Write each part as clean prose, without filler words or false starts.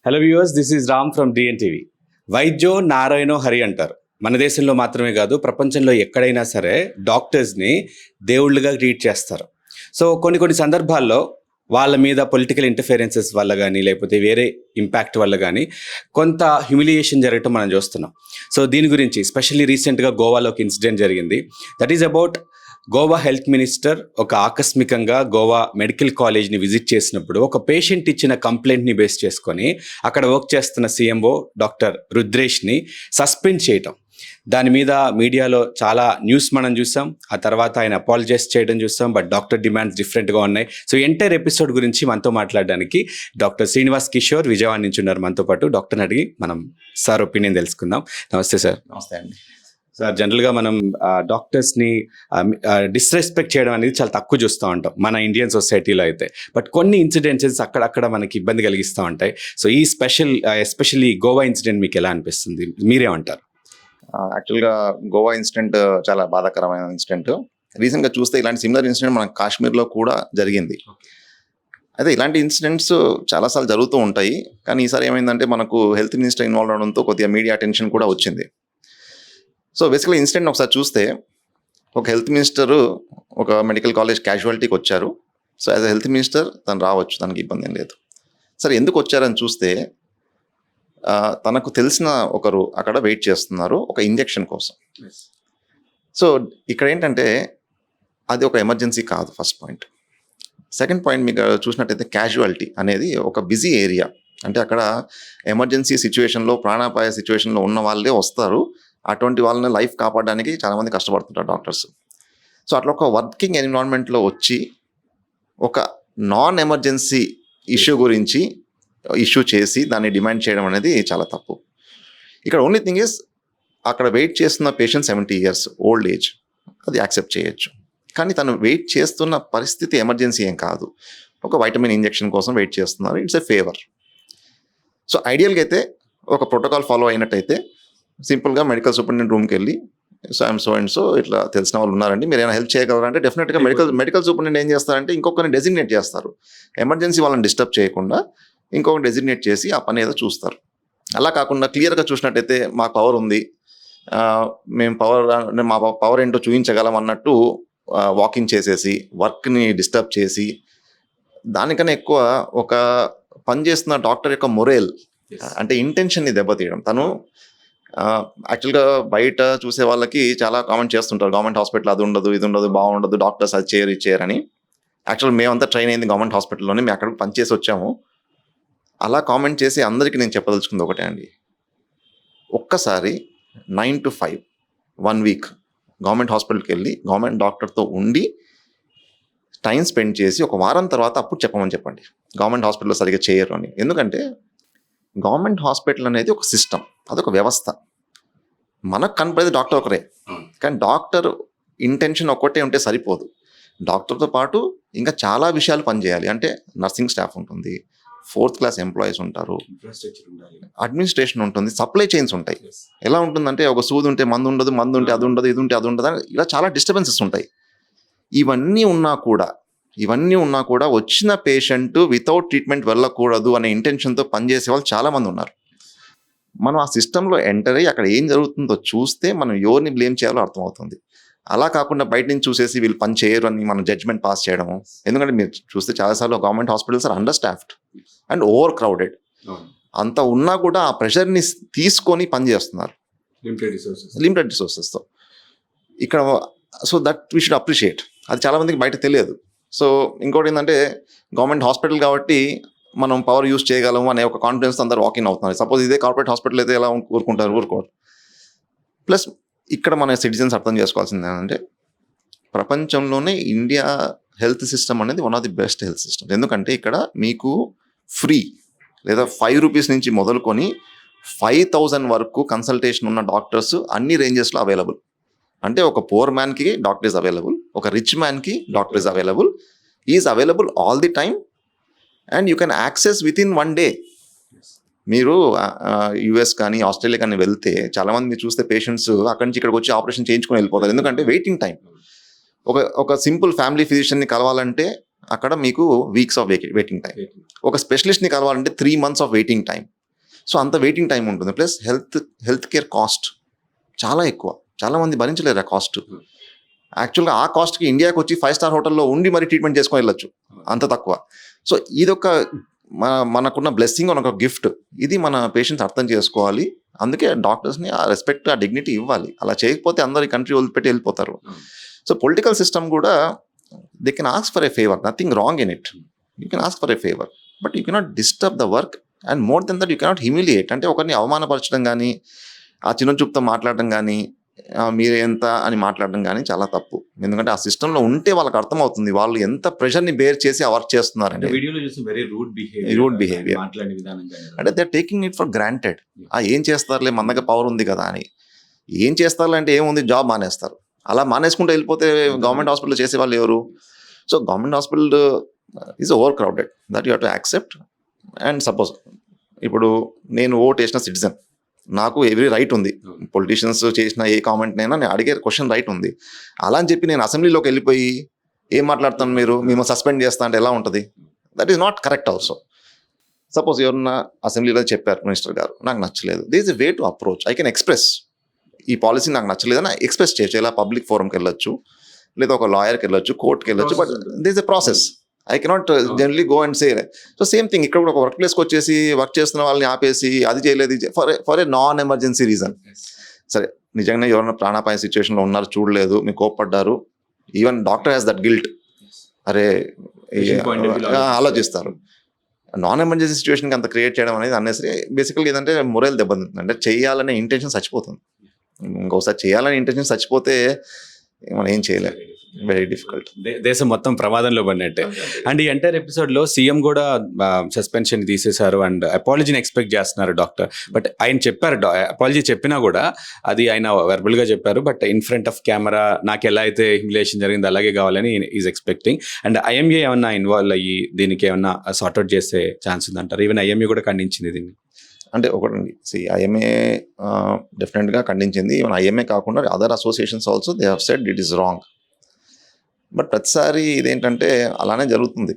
Hello viewers, this is Ram from DNTV. వైద్యో నారాయణో హరి అంటారు. మన దేశంలో మాత్రమే కాదు, ప్రపంచంలో ఎక్కడైనా సరే డాక్టర్స్ని దేవుళ్ళుగా ట్రీట్ చేస్తారు. సో కొన్ని సందర్భాల్లో వాళ్ళ మీద పొలిటికల్ ఇంటర్ఫిరెన్సెస్ వల్ల కానీ, లేకపోతే వేరే ఇంపాక్ట్ వల్ల కానీ కొంత హ్యూమిలియేషన్ జరగటం మనం చూస్తున్నాం. సో దీని గురించి స్పెషల్లీ రీసెంట్గా గోవాలో ఒక ఇన్సిడెంట్ జరిగింది. That is about Goa health minister ఒక ఆకస్మికంగా గోవా మెడికల్ కాలేజ్ని విజిట్ చేసినప్పుడు ఒక పేషెంట్ ఇచ్చిన కంప్లైంట్ని బేస్ చేసుకొని అక్కడ వర్క్ చేస్తున్న సీఎంఓ డాక్టర్ రుద్రేష్ని సస్పెండ్ చేయటం. దాని మీద మీడియాలో చాలా న్యూస్ మనం చూసాం. ఆ తర్వాత ఆయన అపాలజైజ్ చేయడం చూసాం. బట్ డాక్టర్ డిమాండ్స్ డిఫరెంట్గా ఉన్నాయి. సో ఎంటైర్ ఎపిసోడ్ గురించి మనతో మాట్లాడడానికి డాక్టర్ శ్రీనివాస్ కిషోర్ విజయవాడ నుంచి ఉన్నారు మనతో పాటు. డాక్టర్ని అడిగి మనం సార్ ఒపీనియన్ తెలుసుకుందాం. నమస్తే సార్. నమస్తే అండి. సార్, జనరల్గా మనం డాక్టర్స్ని డిస్రెస్పెక్ట్ చేయడం అనేది చాలా తక్కువ చూస్తూ ఉంటాం మన ఇండియన్ సొసైటీలో అయితే. బట్ కొన్ని ఇన్సిడెంట్స్ అక్కడక్కడ మనకి ఇబ్బంది కలిగిస్తూ ఉంటాయి. సో ఈ ఎస్పెషల్లీ గోవా ఇన్సిడెంట్ మీకు ఎలా అనిపిస్తుంది? మీరేమంటారు? యాక్చువల్గా గోవా ఇన్సిడెంట్ చాలా బాధాకరమైన ఇన్సిడెంట్. రీసెంట్గా చూస్తే ఇలాంటి సిమిలర్ ఇన్సిడెంట్ మన కాశ్మీర్లో కూడా జరిగింది. అయితే ఇలాంటి ఇన్సిడెంట్స్ చాలాసార్లు జరుగుతూ ఉంటాయి. కానీ ఈసారి ఏమైందంటే మనకు హెల్త్ మినిస్టర్ ఇన్వాల్వ్ అవడంతో కొద్దిగా మీడియా అటెన్షన్ కూడా వచ్చింది. సో బేసికలీ ఇన్సిడెంట్ ఒకసారి చూస్తే, ఒక హెల్త్ మినిస్టరు ఒక మెడికల్ కాలేజ్ క్యాజువాలిటీకి వచ్చారు. So as a health minister తను రావచ్చు, తనకి ఇబ్బంది ఏం లేదు. సరే, ఎందుకు వచ్చారని చూస్తే తనకు తెలిసిన ఒకరు అక్కడ వెయిట్ చేస్తున్నారు ఒక ఇంజెక్షన్ కోసం. సో ఇక్కడ ఏంటంటే అది ఒక ఎమర్జెన్సీ కాదు, ఫస్ట్ పాయింట్. సెకండ్ పాయింట్, మీకు చూసినట్టయితే క్యాజువాలిటీ అనేది ఒక బిజీ ఏరియా. అంటే అక్కడ ఎమర్జెన్సీ సిచ్యువేషన్లో, ప్రాణాపాయ సిచ్యువేషన్లో ఉన్న వాళ్ళే వస్తారు. అటువంటి వాళ్ళని లైఫ్ కాపాడడానికి చాలామంది కష్టపడుతుంటారు డాక్టర్స్. సో అట్లా ఒక వర్కింగ్ ఎన్విరాన్మెంట్లో వచ్చి ఒక నాన్ ఎమర్జెన్సీ ఇష్యూ గురించి ఇష్యూ చేసి దాన్ని డిమాండ్ చేయడం అనేది చాలా తప్పు. ఇక్కడ ఓన్లీ థింగ్ ఈజ్, అక్కడ వెయిట్ చేస్తున్న పేషెంట్ 70 years ఓల్డ్ ఏజ్, అది యాక్సెప్ట్ చేయొచ్చు. కానీ తను వెయిట్ చేస్తున్న పరిస్థితి ఎమర్జెన్సీ ఏం కాదు. ఒక వైటమిన్ ఇంజెక్షన్ కోసం వెయిట్ చేస్తున్నారు. It's a favour. సో ఐడియల్గా అయితే ఒక ప్రోటోకాల్ ఫాలో అయినట్టయితే సింపుల్గా మెడికల్ సూపరింటెండెంట్ రూమ్కి వెళ్ళి, so I'm so and so ఇట్లా తెలిసిన వాళ్ళు ఉన్నారండి, మీరు ఏమైనా హెల్ప్ చేయగలరా అంటే డెఫినెట్గా మెడికల్ సూపరింటెండెంట్ ఏం చేస్తారంటే ఇంకొకరిని డెసిగ్నేట్ చేస్తారు. ఎమర్జెన్సీ వాళ్ళని డిస్టర్బ్ చేయకుండా ఇంకొకటి డెసిగ్నేట్ చేసి ఆ పని ఏదో చూస్తారు. అలా కాకుండా క్లియర్గా చూసినట్టయితే మాకు పవర్ ఉంది, మేము మా పవర్ ఏంటో చూపించగలం అన్నట్టు వాకింగ్ చేసేసి వర్క్ని డిస్టర్బ్ చేసి, దానికన్నా ఎక్కువ ఒక పని చేస్తున్న డాక్టర్ యొక్క మొరేల్ అంటే ఇంటెన్షన్ని దెబ్బతీయడం. తను యాక్చువల్గా బయట చూసే వాళ్ళకి చాలా కామెంట్ చేస్తుంటారు, గవర్నమెంట్ హాస్పిటల్ అది ఉండదు, ఇది ఉండదు, బాగుండదు, డాక్టర్స్ అది చేయరు, ఇది చేయరని. యాక్చువల్ మేమంతా ట్రైన్ అయింది గవర్నమెంట్ హాస్పిటల్లోనే, మేము అక్కడికి పనిచేసి వచ్చాము. అలా కామెంట్ చేసి అందరికీ నేను చెప్పదలుచుకుంది ఒకటే అండి, ఒక్కసారి 9 to 5 1 week గవర్నమెంట్ హాస్పిటల్కి వెళ్ళి గవర్నమెంట్ డాక్టర్తో ఉండి టైం స్పెండ్ చేసి ఒక వారం తర్వాత అప్పుడు చెప్పమని చెప్పండి, గవర్నమెంట్ హాస్పిటల్లో సరిగ్గా చేయరు అని. ఎందుకంటే గవర్నమెంట్ హాస్పిటల్ అనేది ఒక సిస్టమ్, అదొక వ్యవస్థ. మనకు కనపడేది డాక్టర్ ఒకరే, కానీ డాక్టర్ ఇంటెన్షన్ ఒక్కటే ఉంటే సరిపోదు. డాక్టర్తో పాటు ఇంకా చాలా విషయాలు పనిచేయాలి. అంటే నర్సింగ్ స్టాఫ్ ఉంటుంది, 4th class ఎంప్లాయీస్ ఉంటారు, అడ్మినిస్ట్రేషన్ ఉంటుంది, సప్లై చైన్స్ ఉంటాయి. ఎలా ఉంటుందంటే ఒక సూది ఉంటే మందు ఉండదు, మందు ఉంటే అది ఉండదు, ఇది ఉంటే అది ఉండదు, ఇలా చాలా డిస్టర్బెన్సెస్ ఉంటాయి. ఇవన్నీ ఉన్నా కూడా వచ్చిన పేషెంట్ వితౌట్ ట్రీట్మెంట్ వెళ్ళకూడదు అనే ఇంటెన్షన్తో పనిచేసే వాళ్ళు చాలామంది ఉన్నారు. మనం ఆ సిస్టంలో ఎంటర్ అయ్యి అక్కడ ఏం జరుగుతుందో చూస్తే మనం ఎవరిని బ్లేమ్ చేయాలో అర్థమవుతుంది. అలా కాకుండా బయట నుంచి చూసేసి వీళ్ళు పని చేయరు అని మనం జడ్జ్మెంట్ పాస్ చేయడము. ఎందుకంటే మీరు చూస్తే చాలాసార్లు government hospitals are understaffed and overcrowded. అంత ఉన్నా కూడా ఆ ప్రెషర్ని తీసుకొని పని చేస్తున్నారు లిమిటెడ్ రిసోర్సెస్తో ఇక్కడ. So that we should appreciate. అది చాలామందికి బయట తెలియదు. సో ఇంకోటి ఏంటంటే, గవర్నమెంట్ హాస్పిటల్ కాబట్టి మనం పవర్ యూజ్ చేయగలము అనే ఒక కాన్ఫిడెన్స్ అందరూ వాకింగ్ అవుతున్నారు. సపోజ్ ఇదే కార్పొరేట్ హాస్పిటల్ అయితే ఎలా ఊరుకోరు. ప్లస్ ఇక్కడ మన సిటిజన్స్ అర్థం చేసుకోవాల్సింది ఏంటంటే, ప్రపంచంలోనే ఇండియా హెల్త్ సిస్టమ్ అనేది one of the best health systems. ఎందుకంటే ఇక్కడ మీకు ఫ్రీ లేదా 5 rupees నుంచి మొదలుకొని 5,000 వరకు కన్సల్టేషన్ ఉన్న డాక్టర్స్ అన్ని రేంజెస్లో అవైలబుల్. అంటే ఒక పూర్ మ్యాన్కి డాక్టర్ ఈజ్ అవైలబుల్, ఒక రిచ్ మ్యాన్కి doctor is available all the time, and you can access within 1 day. మీరు యూఎస్ కానీ ఆస్ట్రేలియా కానీ వెళ్తే చాలామంది మీరు చూస్తే పేషెంట్స్ అక్కడి నుంచి ఇక్కడికి వచ్చి ఆపరేషన్ చేయించుకొని వెళ్ళిపోతారు. ఎందుకంటే వెయిటింగ్ టైం. ఒక సింపుల్ ఫ్యామిలీ ఫిజిషియన్ని కలవాలంటే అక్కడ మీకు వీక్స్ ఆఫ్ వెయిటింగ్ టైం. ఒక స్పెషలిస్ట్ని కలవాలంటే 3 months of waiting time. So అంత వెయిటింగ్ టైం ఉంటుంది. ప్లస్ హెల్త్ కేర్ కాస్ట్ చాలా ఎక్కువ. చాలామంది భరించలేరు ఆ కాస్ట్. యాక్చువల్గా ఆ కాస్ట్కి ఇండియాకి వచ్చి 5-star హోటల్లో ఉండి మరి ట్రీట్మెంట్ చేసుకొని వెళ్ళొచ్చు, అంత తక్కువ. సో ఇదొక మనకున్న బ్లెస్సింగ్, ఒక గిఫ్ట్. ఇది మన పేషెంట్స్ అర్థం చేసుకోవాలి. అందుకే డాక్టర్స్ని ఆ రెస్పెక్ట్, ఆ డిగ్నిటీ ఇవ్వాలి. అలా చేయకపోతే అందరు ఈ కంట్రీ వదిలిపెట్టి వెళ్ళిపోతారు. సో పొలిటికల్ సిస్టమ్ కూడా they can ask for a favour, nothing wrong in it. You can ask for a favour, but you cannot disturb the work. And more than that you cannot humiliate. అంటే ఒకరిని అవమానపరచడం కానీ, ఆ చిన్న చూపుతో మాట్లాడడం కానీ, మీరు ఎంత అని మాట్లాడడం కానీ చాలా తప్పు. ఎందుకంటే ఆ సిస్టంలో ఉంటే వాళ్ళకి అర్థమవుతుంది వాళ్ళు ఎంత ప్రెషర్ని బేర్ చేసి ఆ వర్క్ చేస్తున్నారండి. రూడ్ బిహేవియర్ అంటే they are taking it for granted. ఏం చేస్తారులే, మన దగ్గర పవర్ ఉంది కదా అని. ఏం చేస్తారు అంటే ఏముంది, జాబ్ మానేస్తారు. అలా మానేసుకుంటూ వెళ్ళిపోతే గవర్నమెంట్ హాస్పిటల్ చేసే వాళ్ళు ఎవరు? So government hospital is over crowded, that you have to accept. And suppose ఇప్పుడు నేను ఓట్ వేసిన సిటిజన్, నాకు ఎవ్రీ రైట్ ఉంది. పొలిటీషియన్స్ చేసిన ఏ కామెంట్నైనా నేను అడిగే క్వశ్చన్ రైట్ ఉంది. అలా అని చెప్పి నేను అసెంబ్లీలోకి వెళ్ళిపోయి ఏం మాట్లాడుతాను, మీరు మేము సస్పెండ్ చేస్తా అంటే ఎలా ఉంటుంది? That is not correct also. Suppose ఎవరన్నా అసెంబ్లీలో చెప్పారు మినిస్టర్ గారు, నాకు నచ్చలేదు, this is a way to approach. I can express ఈ పాలసీ నాకు నచ్చలేదని ఎక్స్ప్రెస్ చేయొచ్చు. ఇలా పబ్లిక్ ఫోరంకి వెళ్ళొచ్చు, లేదా ఒక లాయర్కి వెళ్ళొచ్చు, కోర్టుకి వెళ్ళొచ్చు. But this a process. I cannot generally go and say. So same thing ఇక్కడ కూడా ఒక వర్క్ ప్లేస్కి వచ్చేసి వర్క్ చేస్తున్న వాళ్ళని ఆపేసి అది చేయలేదు for a non emergency reason. సరే, నిజంగానే ఎవరైనా ప్రాణాపాయ సిచ్యువేషన్లో ఉన్నారు, చూడలేదు, మీకు కోప్పడ్డారు, even doctor has that guilt. అరే ఆలోచిస్తారు. నాన్ ఎమర్జెన్సీ సిచ్యువేషన్కి అంత క్రియేట్ చేయడం అనేది అన్నెసరీ. బేసికల్గా ఏదంటే మొరల్ దెబ్బతింటుంది. అంటే చేయాలనే ఇంటెన్షన్ చచ్చిపోతుంది. ఇంకోసారి చేయాలనే ఇంటెన్షన్ చచ్చిపోతే మనం ఏం చేయలేము. Very difficult. దేశం మొత్తం ప్రమాదంలో పడినట్టే. అండ్ ఈ ఎంటైర్ ఎపిసోడ్ లో సీఎం కూడా సస్పెన్షన్ తీసేశారు అండ్ అపాలజీని ఎక్స్పెక్ట్ చేస్తున్నారు డాక్టర్. బట్ ఆయన చెప్పారు, అపాలజీ చెప్పినా కూడా అది ఆయన వెర్బల్ గా చెప్పారు. But in front of camera నాకు ఎలా అయితే హ్యూమిలేషన్ జరిగింది అలాగే కావాలని ఈజ్ ఎక్స్పెక్టింగ్. అండ్ ఐఎంఏ ఏమన్నా ఇన్వాల్వ్ అయ్యి దీనికి ఏమన్నా సార్ట్అవుట్ చేసే ఛాన్స్ ఉందంటారు? ఈవెన్ ఐఎంఏ కూడా ఖండించింది దీన్ని. అంటే ఒకటండి, ఐఎంఏ డెఫినెట్గా ఖండించింది. ఈవెన్ ఐఎంఏ కాకుండా other associations also they have said it is wrong. But ప్రతిసారి ఇదేంటంటే అలానే జరుగుతుంది.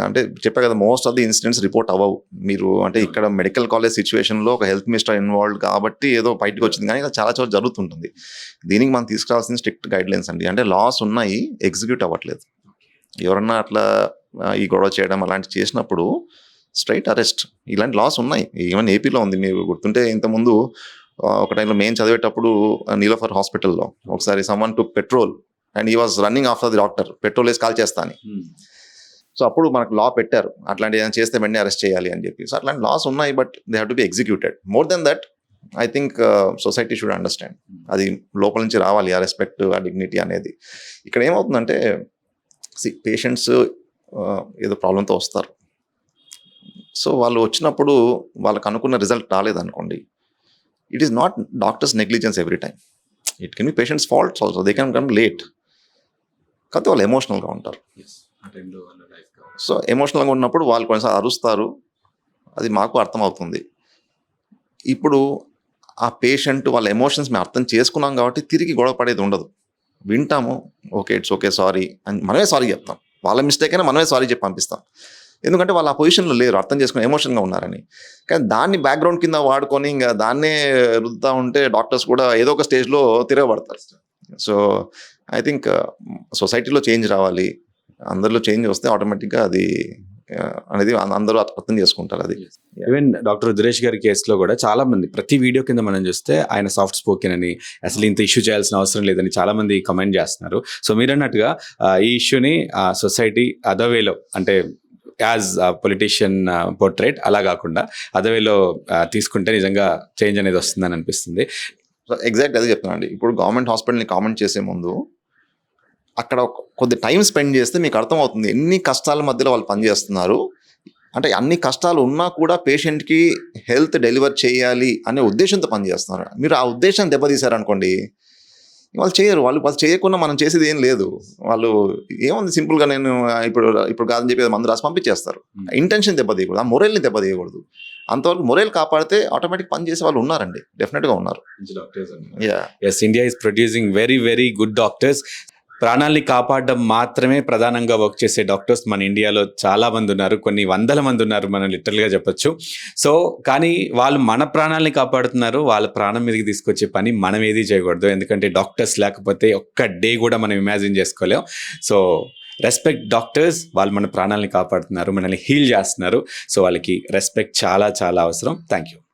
అంటే చెప్పా కదా, most of the incidents report అవ్వవు. మీరు అంటే ఇక్కడ మెడికల్ కాలేజ్ సిచ్యువేషన్లో ఒక హెల్త్ మినిస్టర్ ఇన్వాల్వ్డ్ కాబట్టి ఏదో బయటకు వచ్చింది, కానీ ఇలా చాలా చోట్ల జరుగుతుంటుంది. దీనికి మనం తీసుకురావాల్సిన స్ట్రిక్ట్ గైడ్లైన్స్ అండి. అంటే లాస్ ఉన్నాయి, ఎగ్జిక్యూట్ అవ్వట్లేదు. ఎవరన్నా అట్లా ఈ గొడవ చేయడం అలాంటి చేసినప్పుడు స్ట్రైట్ అరెస్ట్, ఇలాంటి లాస్ ఉన్నాయి. ఈవెన్ ఏపీలో ఉంది. మీరు గుర్తుంటే ఇంతకుముందు ఒక టైంలో మేము చదివేటప్పుడు నీలోఫర్ హాస్పిటల్లో ఒకసారి someone took petrol and he was running after the doctor, petrol వేసి కాల్ చేస్తా అని. సో అప్పుడు మనకు లా పెట్టారు, అట్లాంటి ఏదైనా చేస్తే వెంటనే అరెస్ట్ చేయాలి అని చెప్పి. సో అట్లాంటి లాస్ ఉన్నాయి, but they have to be executed. More than that I think society should understand. అది లోపల నుంచి రావాలి, ఆ రెస్పెక్ట్, ఆ డిగ్నిటీ అనేది. ఇక్కడ ఏమవుతుందంటే పేషెంట్స్ ఏదో ప్రాబ్లంతో వస్తారు. సో వాళ్ళు వచ్చినప్పుడు వాళ్ళకి అనుకున్న రిజల్ట్ రాలేదనుకోండి, it is not doctors negligence every time. It can be patients faults also. They can come late. కాకపోతే వాళ్ళు ఎమోషనల్గా ఉంటారు. సో ఎమోషనల్గా ఉన్నప్పుడు వాళ్ళు కొన్నిసార్లు అరుస్తారు, అది మాకు అర్థమవుతుంది. ఇప్పుడు ఆ పేషెంట్ వాళ్ళ ఎమోషన్స్ మేము అర్థం చేసుకున్నాం కాబట్టి తిరిగి గొడవ పడేది ఉండదు. వింటాము, ఓకే ఇట్స్ ఓకే సారీ అని మనమే సారీ చెప్తాం. వాళ్ళ మిస్టేక్ అయినా మనమే సారీ చెప్పి పంపిస్తాం. ఎందుకంటే వాళ్ళు ఆ పొజిషన్లో లేరు, అర్థం చేసుకుని ఎమోషన్గా ఉన్నారని. కానీ దాన్ని బ్యాక్గ్రౌండ్ కింద వాడుకొని ఇంకా దాన్నే రుద్దుతూ ఉంటే డాక్టర్స్ కూడా ఏదో ఒక స్టేజ్లో తిరగబడతారు. సో ఐ థింక్ సొసైటీలో చేంజ్ రావాలి. అందరిలో చేంజ్ వస్తే ఆటోమేటిక్గా అది అనేది అందరూ అర్థం చేసుకుంటారు. అది ఈవెన్ డాక్టర్ రుద్రేష్ గారి కేసులో కూడా చాలా మంది ప్రతి వీడియో కింద మనం చూస్తే ఆయన సాఫ్ట్ స్పోకెన్ అని, అసలు ఇంత ఇష్యూ చేయాల్సిన అవసరం లేదని చాలా మంది కమెంట్ చేస్తున్నారు. సో మీరు అన్నట్టుగా ఈ ఇష్యూని సొసైటీ అదర్ వేలో, అంటే యాజ్ పొలిటీషియన్ పోర్ట్రేట్ అలా కాకుండా అదర్ వేలో తీసుకుంటే నిజంగా చేంజ్ అనేది వస్తుందని అనిపిస్తుంది. సో ఎగ్జాక్ట్ అదే చెప్తున్నానండి. ఇప్పుడు గవర్నమెంట్ హాస్పిటల్ని కామెంట్ చేసే ముందు అక్కడ కొద్ది టైం స్పెండ్ చేస్తే మీకు అర్థమవుతుంది ఎన్ని కష్టాల మధ్యలో వాళ్ళు పనిచేస్తున్నారు. అంటే అన్ని కష్టాలు ఉన్నా కూడా పేషెంట్కి హెల్త్ డెలివర్ చేయాలి అనే ఉద్దేశంతో పనిచేస్తున్నారు. మీరు ఆ ఉద్దేశం దెబ్బతీశారనుకోండి, వాళ్ళు చేయరు. వాళ్ళు చేయకుండా మనం చేసేది ఏం లేదు. వాళ్ళు ఏముంది, సింపుల్గా నేను ఇప్పుడు కాదని చెప్పి మందు రాసి పంపించేస్తారు. ఇంటెన్షన్ దెబ్బతీయకూడదు, ఆ మొరల్ని దెబ్బతీయకూడదు. అంతవరకు మొరల్ కాపాడితే ఆటోమేటిక్ పని చేసే వాళ్ళు ఉన్నారండి, డెఫినెట్గా ఉన్నారు. Yes, India is producing very, very good doctors. ప్రాణాల్ని కాపాడడం మాత్రమే ప్రధానంగా వర్క్ చేసే డాక్టర్స్ మన ఇండియాలో చాలా మంది ఉన్నారు, కొన్ని వందల మంది ఉన్నారు మనం లిటరల్గా చెప్పొచ్చు. సో కానీ వాళ్ళు మన ప్రాణాలని కాపాడుతున్నారు, వాళ్ళ ప్రాణం మీదకి తీసుకొచ్చే పని మనం ఏది చేయకూడదు. ఎందుకంటే డాక్టర్స్ లేకపోతే ఒక్క డే కూడా మనం ఇమాజిన్ చేసుకోలేం. సో రెస్పెక్ట్ డాక్టర్స్, వాళ్ళు మన ప్రాణాలని కాపాడుతున్నారు, మనల్ని హీల్ చేస్తున్నారు. సో వాళ్ళకి రెస్పెక్ట్ చాలా చాలా అవసరం. Thank you.